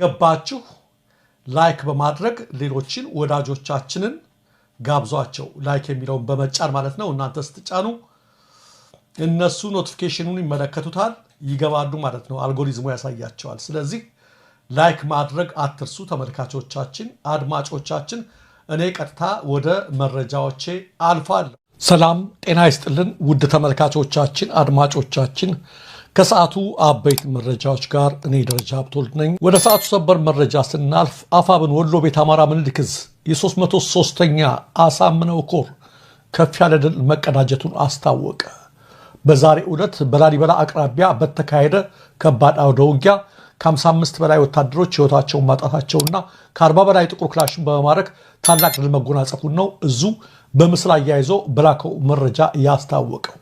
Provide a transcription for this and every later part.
ገባችሁ ላይክ በማድረግ ሌሎችን ወዳጆቻችንን ጋብዟቸው። ላይክ የሚለውን በመጫን ማለት ነው። እናንተ ስትጫኑ እነሱ ኖቲፊኬሽኑን ይመለከቱታል፣ ይገባሉ ማለት ነው። አልጎሪዝሙ ያሳያቸዋል። ስለዚህ ላይክ ማድረግ አትርሱ ተመልካቾቻችን፣ አድማጮቻችን። እኔ ቀጥታ ወደ መረጃዎቼ አልፋለሁ። ሰላም ጤና ይስጥልን ውድ ተመልካቾቻችን፣ አድማጮቻችን ከሰዓቱ አበይት መረጃዎች ጋር እኔ ደረጃ ሀብቶልድ ነኝ። ወደ ሰዓቱ ሰበር መረጃ ስናልፍ አፋብን ወሎ ቤት አማራ ምኒልክ ዕዝ የ303ኛ አሳምነው ኮር ከፍ ያለ ድል መቀዳጀቱን አስታወቀ። በዛሬው ዕለት በላሊበላ አቅራቢያ በተካሄደ ከባድ አውደ ውጊያ ከ55 በላይ ወታደሮች ሕይወታቸውን ማጣታቸውና ከ40 በላይ ጥቁር ክላሽን በመማረክ ታላቅ ድል መጎናጸፉን ነው እዙ በምስል አያይዞ በላከው መረጃ ያስታወቀው።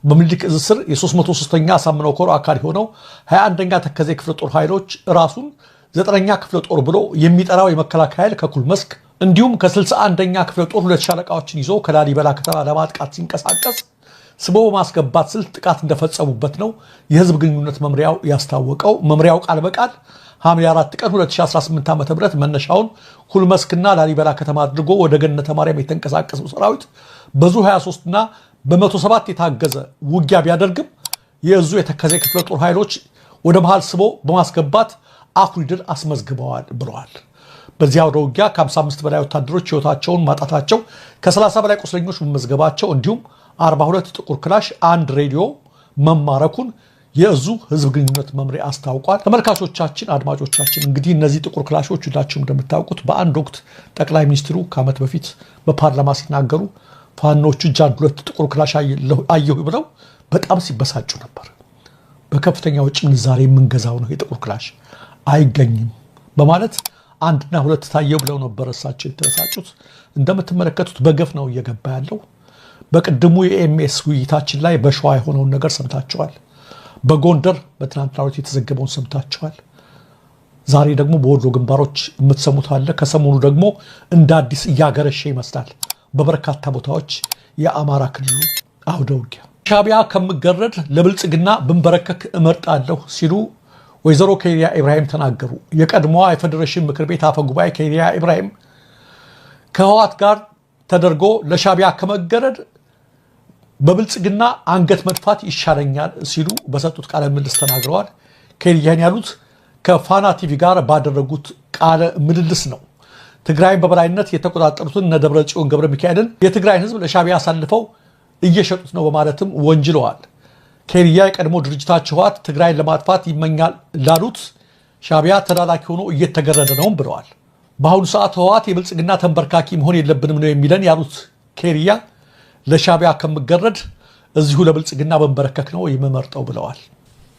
በምኒልክ ዕዝ ስር የ303ኛ አሳምነው ኮር አካል የሆነው 21ኛ ተከዜ ክፍለ ጦር ኃይሎች ራሱን 9ኛ ክፍለ ጦር ብሎ የሚጠራው የመከላከያ ኃይል ከኩል መስክ እንዲሁም ከ61ኛ ክፍለ ጦር 2 ሻለቃዎችን ይዞ ከላሊበላ ከተማ ለማጥቃት ሲንቀሳቀስ ስቦ በማስገባት ስልት ጥቃት እንደፈጸሙበት ነው የህዝብ ግንኙነት መምሪያው ያስታወቀው። መምሪያው ቃል በቃል ሐምሌ 4 ቀን 2018 ዓ.ም መነሻውን ኩልመስክና ላሊበላ ከተማ አድርጎ ወደ ገነተ ማርያም የተንቀሳቀሰው ሰራዊት በዙ 23 እና በ107 የታገዘ ውጊያ ቢያደርግም የእዙ የተከዜ ክፍለ ጦር ኃይሎች ወደ መሃል ስቦ በማስገባት አኩሪ ድል አስመዝግበዋል ብለዋል። በዚያ ወደ ውጊያ ከ55 በላይ ወታደሮች ሕይወታቸውን ማጣታቸው፣ ከ30 በላይ ቁስለኞች መመዝገባቸው እንዲሁም 42 ጥቁር ክላሽ፣ አንድ ሬዲዮ መማረኩን የእዙ ህዝብ ግንኙነት መምሪያ አስታውቋል። ተመልካቾቻችን፣ አድማጮቻችን እንግዲህ እነዚህ ጥቁር ክላሾች ሁላችሁም እንደምታውቁት በአንድ ወቅት ጠቅላይ ሚኒስትሩ ከዓመት በፊት በፓርላማ ሲናገሩ ፋኖቹ እጃን 2 ጥቁር ክላሽ አየሁ ብለው በጣም ሲበሳጩ ነበር። በከፍተኛ ውጭ ምንዛሬ የምንገዛው ነው የጥቁር ክላሽ አይገኝም በማለት 1 እና 2 ታየው ብለው ነበር እሳቸው የተበሳጩት። እንደምትመለከቱት በገፍ ነው እየገባ ያለው። በቅድሙ የኤምኤስ ውይይታችን ላይ በሸዋ የሆነውን ነገር ሰምታችኋል። በጎንደር በትናንትናው ዕለት የተዘገበውን ሰምታችኋል። ዛሬ ደግሞ በወሎ ግንባሮች የምትሰሙት አለ። ከሰሞኑ ደግሞ እንደ አዲስ እያገረሸ ይመስላል በበርካታ ቦታዎች የአማራ ክልሉ አውደ ውጊያ። ሻዕቢያ ከምገረድ ለብልጽግና ብንበረከክ እመርጣለሁ ሲሉ ወይዘሮ ከይሪያ ኢብራሂም ተናገሩ። የቀድሞዋ የፌዴሬሽን ምክር ቤት አፈ ጉባኤ ከይሪያ ኢብራሂም ከህወሓት ጋር ተደርጎ ለሻዕቢያ ከመገረድ በብልጽግና አንገት መድፋት ይሻለኛል ሲሉ በሰጡት ቃለ ምልልስ ተናግረዋል። ከይሪያን ያሉት ከፋና ቲቪ ጋር ባደረጉት ቃለ ምልልስ ነው። ትግራይን በበላይነት የተቆጣጠሩትን እነ ደብረጽዮን ገብረ ሚካኤልን የትግራይን ህዝብ ለሻዕቢያ አሳልፈው እየሸጡት ነው በማለትም ወንጅለዋል። ከይሪያ የቀድሞ ድርጅታቸው ህወሓት ትግራይን ለማጥፋት ይመኛል ላሉት ሻዕቢያ ተላላኪ ሆኖ እየተገረደ ነው ብለዋል። በአሁኑ ሰዓት ህወሓት የብልጽግና ተንበርካኪ መሆን የለብንም ነው የሚለን ያሉት ከይሪያ ለሻዕቢያ ከምገረድ እዚሁ ለብልጽግና መንበረከክ ነው የምመርጠው ብለዋል።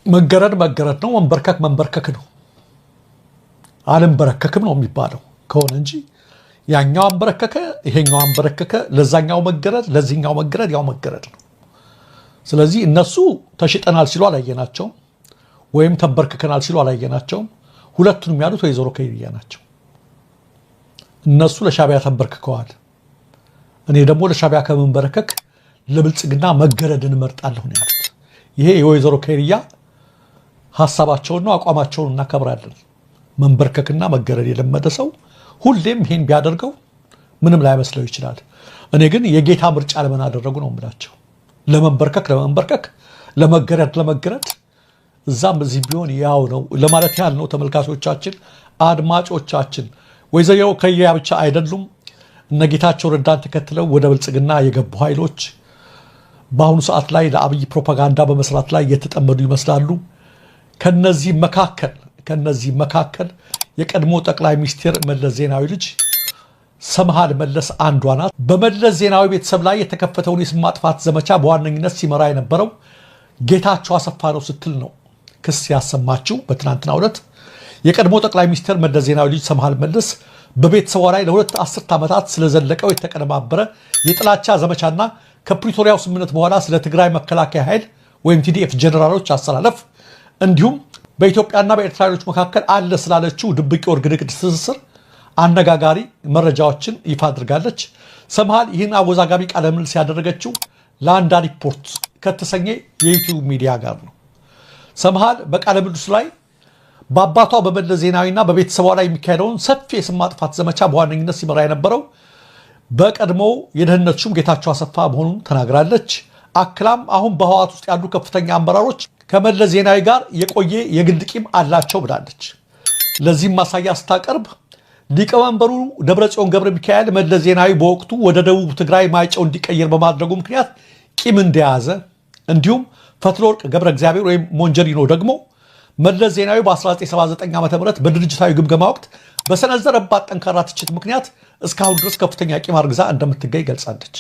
መገረድ መገረድ ነው፣ መንበርከክ መንበርከክ ነው። አልንበረከክም ነው የሚባለው ከሆነ እንጂ ያኛው አንበረከከ ይሄኛው አንበረከከ፣ ለዛኛው መገረድ ለዚህኛው መገረድ ያው መገረድ ነው። ስለዚህ እነሱ ተሽጠናል ሲሉ አላየናቸውም፣ ወይም ተንበርክከናል ሲሉ አላየናቸውም። ሁለቱንም ያሉት ወይዘሮ ከይሪያ ናቸው። እነሱ ለሻዕቢያ ተንበርክከዋል። እኔ ደግሞ ለሻዕቢያ ከመንበረከክ ለብልጽግና መገረድን እመርጣለሁ ነው ያሉት። ይሄ የወይዘሮ ከይሪያ ሐሳባቸውን ነው፣ አቋማቸውን እናከብራለን። መንበርከክና መገረድ የለመደ ሰው ሁሌም ይሄን ቢያደርገው ምንም ላይመስለው ይችላል። እኔ ግን የጌታ ምርጫ ለምን አደረጉ ነው የምላቸው። ለመንበርከክ ለመንበርከክ፣ ለመገረድ ለመገረድ፣ እዛም እዚህ ቢሆን ያው ነው ለማለት ያህል ነው። ተመልካቾቻችን፣ አድማጮቻችን ወይዘሮ ከይሪያ ብቻ አይደሉም። እነ ጌታቸው ረዳን ተከትለው ወደ ብልጽግና የገቡ ኃይሎች በአሁኑ ሰዓት ላይ ለአብይ ፕሮፓጋንዳ በመስራት ላይ የተጠመዱ ይመስላሉ። ከነዚህ መካከል የቀድሞ ጠቅላይ ሚኒስትር መለስ ዜናዊ ልጅ ሰምሃል መለስ አንዷ ናት። በመለስ ዜናዊ ቤተሰብ ላይ የተከፈተውን የስም ማጥፋት ዘመቻ በዋነኝነት ሲመራ የነበረው ጌታቸው አሰፋ ነው ስትል ነው ክስ ያሰማችው። በትናንትናው ዕለት የቀድሞ ጠቅላይ ሚኒስትር መለስ ዜናዊ ልጅ ሰምሃል መለስ በቤተሰቧ ላይ ለ2 አስርት ዓመታት ስለዘለቀው የተቀነባበረ የጥላቻ ዘመቻና ከፕሪቶሪያው ስምምነት በኋላ ስለ ትግራይ መከላከያ ኃይል ወይም ቲዲኤፍ ጀነራሎች አሰላለፍ እንዲሁም በኢትዮጵያና በኤርትራ ኃይሎች መካከል አለ ስላለችው ድብቅ የወርቅ ንግድ ትስስር አነጋጋሪ መረጃዎችን ይፋ አድርጋለች። ሰምሃል ይህን አወዛጋቢ ቃለ ምልልስ ያደረገችው ላንዳ ሪፖርት ከተሰኘ የዩቲዩብ ሚዲያ ጋር ነው። ሰምሃል በቃለ ምልልሱ ላይ በአባቷ በመለስ ዜናዊና በቤተሰቧ ላይ የሚካሄደውን ሰፊ የስም ማጥፋት ዘመቻ በዋነኝነት ሲመራ የነበረው በቀድሞው የደህንነት ሹም ጌታቸው አሰፋ መሆኑን ተናግራለች። አክላም አሁን በህወሓት ውስጥ ያሉ ከፍተኛ አመራሮች ከመለስ ዜናዊ ጋር የቆየ የግል ቂም አላቸው ብላለች። ለዚህም ማሳያ ስታቀርብ ሊቀመንበሩ ደብረጽዮን ገብረ ሚካኤል መለስ ዜናዊ በወቅቱ ወደ ደቡብ ትግራይ ማይጨው እንዲቀየር በማድረጉ ምክንያት ቂም እንደያዘ፣ እንዲሁም ፈትለወርቅ ገብረ እግዚአብሔር ወይም ሞንጀሪኖ ደግሞ መለስ ዜናዊ በ1979 ዓ.ም በድርጅታዊ ግምገማ ወቅት በሰነዘረባት ጠንካራ ትችት ምክንያት እስካሁን ድረስ ከፍተኛ ቂም አርግዛ እንደምትገኝ ገልጻለች።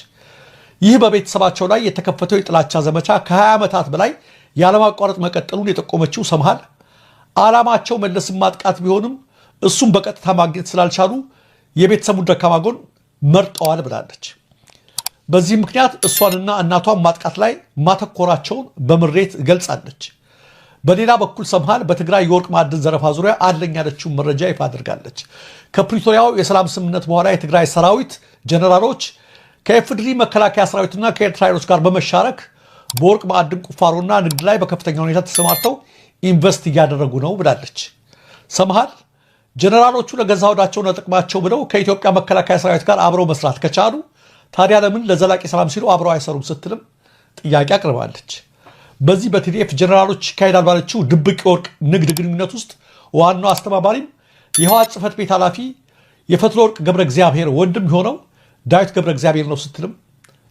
ይህ በቤተሰባቸው ላይ የተከፈተው የጥላቻ ዘመቻ ከ20 ዓመታት በላይ ያለማቋረጥ መቀጠሉን የጠቆመችው ሰምሃል ዓላማቸው መለስን ማጥቃት ቢሆንም እሱም በቀጥታ ማግኘት ስላልቻሉ የቤተሰቡን ደካማ ጎን መርጠዋል ብላለች። በዚህ ምክንያት እሷንና እናቷን ማጥቃት ላይ ማተኮራቸውን በምሬት ገልጻለች። በሌላ በኩል ሰምሃል በትግራይ የወርቅ ማዕድን ዘረፋ ዙሪያ አለኝ ያለችውን መረጃ ይፋ አድርጋለች። ከፕሪቶሪያው የሰላም ስምምነት በኋላ የትግራይ ሰራዊት ጀነራሎች ከኤፍድሪ መከላከያ ሰራዊትና ከኤርትራ ኃይሎች ጋር በመሻረክ በወርቅ ማዕድን ቁፋሮና ንግድ ላይ በከፍተኛ ሁኔታ ተሰማርተው ኢንቨስት እያደረጉ ነው ብላለች። ሰምሃል ጀነራሎቹ ለገዛ ሆዳቸውና ጥቅማቸው ብለው ከኢትዮጵያ መከላከያ ሰራዊት ጋር አብረው መስራት ከቻሉ ታዲያ ለምን ለዘላቂ ሰላም ሲሉ አብረው አይሰሩም ስትልም ጥያቄ አቅርባለች። በዚህ በቲዲኤፍ ጀነራሎች ይካሄዳል ባለችው ድብቅ የወርቅ ንግድ ግንኙነት ውስጥ ዋናው አስተባባሪም የህወሓት ጽሕፈት ቤት ኃላፊ የፈትለወርቅ ገብረ እግዚአብሔር ወንድም የሆነው ዳዊት ገብረ እግዚአብሔር ነው ስትልም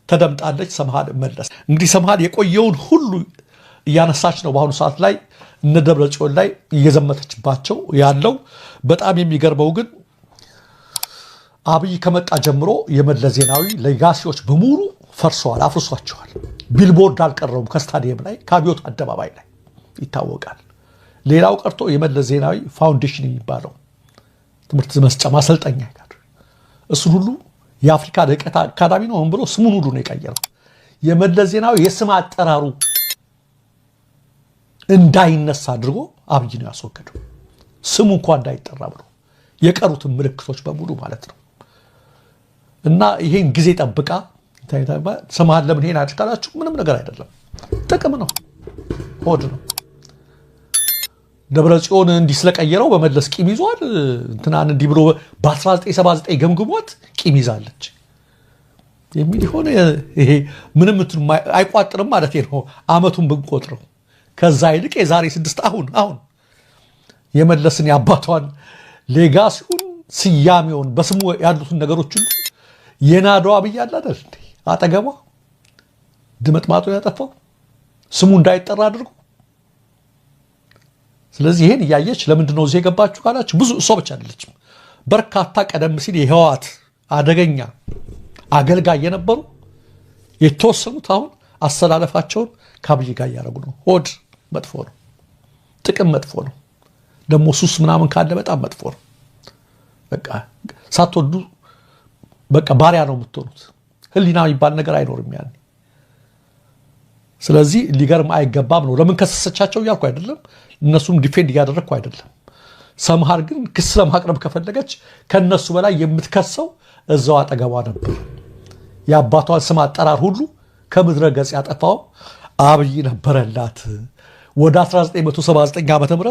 ተደምጣለች። ሰምሃል መለስ እንግዲህ ሰምሃል የቆየውን ሁሉ እያነሳች ነው በአሁኑ ሰዓት ላይ እነ ደብረጽዮን ላይ እየዘመተችባቸው ያለው። በጣም የሚገርመው ግን አብይ ከመጣ ጀምሮ የመለስ ዜናዊ ሌጋሲዎች በሙሉ ፈርሰዋል፣ አፍርሷቸዋል። ቢልቦርድ አልቀረውም ከስታዲየም ላይ ከአብዮት አደባባይ ላይ ይታወቃል። ሌላው ቀርቶ የመለስ ዜናዊ ፋውንዴሽን የሚባለው ትምህርት መስጫ ማሰልጠኛ ጋር እሱን ሁሉ የአፍሪካ ልዕቀት አካዳሚ ነው ብሎ ስሙን ሁሉ ነው የቀየረው። የመለስ ዜናዊ የስም አጠራሩ እንዳይነሳ አድርጎ አብይ ነው ያስወገደው። ስሙ እንኳ እንዳይጠራ ብሎ የቀሩትን ምልክቶች በሙሉ ማለት ነው። እና ይሄን ጊዜ ጠብቃ ሰምሃል ለምን ይሄን አድርጋላችሁ? ምንም ነገር አይደለም፣ ጥቅም ነው፣ ሆድ ነው። ደብረጽዮን እንዲህ ስለቀየረው በመለስ ቂም ይዟል። እንትናን እንዲህ ብሎ በ1979 ገምግሟት ቂም ይዛለች የሚል ሆነ። ይሄ ምንም አይቋጥርም ማለት ነው አመቱን ብንቆጥረው። ከዛ ይልቅ የዛሬ 6 አሁን የመለስን የአባቷን ሌጋሲውን ስያሜውን በስሙ ያሉትን ነገሮች ሁሉ የናደው አብይ አለ አይደል እንዴ አጠገቧ ድመጥማጡን ያጠፋው ስሙ እንዳይጠራ አድርጎ። ስለዚህ ይሄን እያየች ለምንድን ነው እዚህ የገባችሁ ካላችሁ ብዙ እሷ ብቻ አይደለችም። በርካታ ቀደም ሲል የህወሓት አደገኛ አገልጋይ የነበሩ የተወሰኑት አሁን አሰላለፋቸውን ከአብይ ጋር እያደረጉ ነው። ሆድ መጥፎ ነው፣ ጥቅም መጥፎ ነው፣ ደግሞ ሱስ ምናምን ካለ በጣም መጥፎ ነው። በቃ ሳትወዱ በቃ ባሪያ ነው የምትሆኑት። ህሊና የሚባል ነገር አይኖርም ያኔ። ስለዚህ ሊገርም አይገባም ነው። ለምን ከሰሰቻቸው እያልኩ አይደለም፣ እነሱም ዲፌንድ እያደረግኩ አይደለም። ሰምሃል ግን ክስ ለማቅረብ ከፈለገች ከነሱ በላይ የምትከሰው እዛው አጠገቧ ነበር። የአባቷን ስም አጠራር ሁሉ ከምድረ ገጽ ያጠፋው አብይ ነበረላት ወደ 1979 ዓ.ም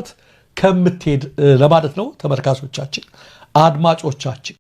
ከምትሄድ ለማለት ነው። ተመልካቾቻችን፣ አድማጮቻችን